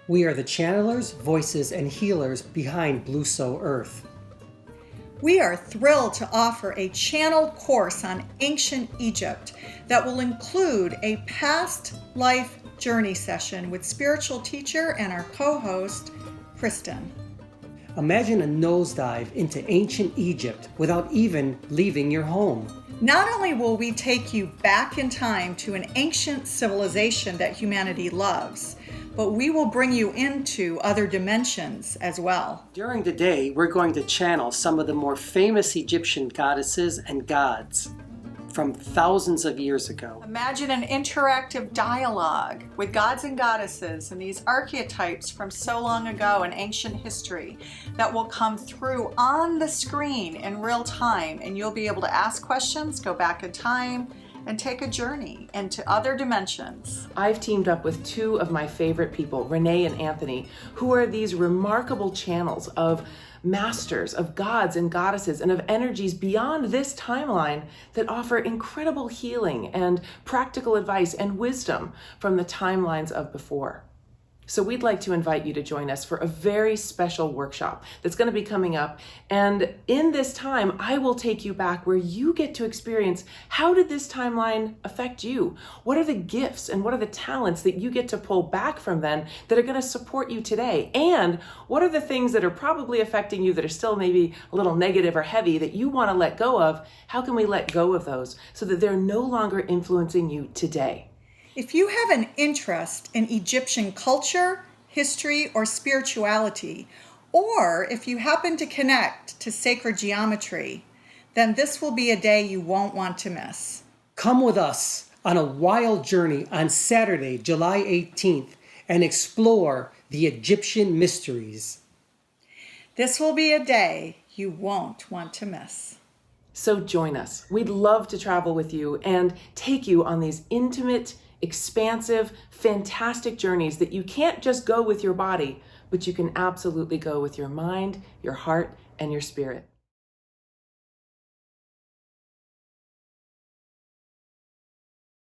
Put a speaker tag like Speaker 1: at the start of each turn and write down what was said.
Speaker 1: We are the channelers, voices, and healers behind Blue So Earth.
Speaker 2: We are thrilled to offer a channeled course on ancient Egypt that will include a past life journey session with spiritual teacher and our co-host, Kristen.
Speaker 1: Imagine a nosedive into ancient Egypt without even leaving your home.
Speaker 2: Not only will we take you back in time to an ancient civilization that humanity loves, but we will bring you into other dimensions as well.
Speaker 1: During the day, we're going to channel some of the more famous Egyptian goddesses and gods from thousands of years ago.
Speaker 2: Imagine an interactive dialogue with gods and goddesses and these archetypes from so long ago in ancient history that will come through on the screen in real time, and you'll be able to ask questions, go back in time, and take a journey into other dimensions.
Speaker 3: I've teamed up with two of my favorite people, Renee and Anthony, who are these remarkable channels of masters, of gods and goddesses, and of energies beyond this timeline that offer incredible healing and practical advice and wisdom from the timelines of before. So we'd like to invite you to join us for a very special workshop that's going to be coming up. And in this time, I will take you back where you get to experience, how did this timeline affect you? What are the gifts and what are the talents that you get to pull back from then that are going to support you today? And what are the things that are probably affecting you that are still maybe a little negative or heavy that you want to let go of? How can we let go of those so that they're no longer influencing you today?
Speaker 2: If you have an interest in Egyptian culture, history, or spirituality, or if you happen to connect to sacred geometry, then this will be a day you won't want to miss.
Speaker 1: Come with us on a wild journey on Saturday, July 18th, and explore the Egyptian mysteries.
Speaker 2: This will be a day you won't want to miss.
Speaker 3: So join us. We'd love to travel with you and take you on these intimate, expansive, fantastic journeys that you can't just go with your body, but you can absolutely go with your mind, your heart, and your spirit.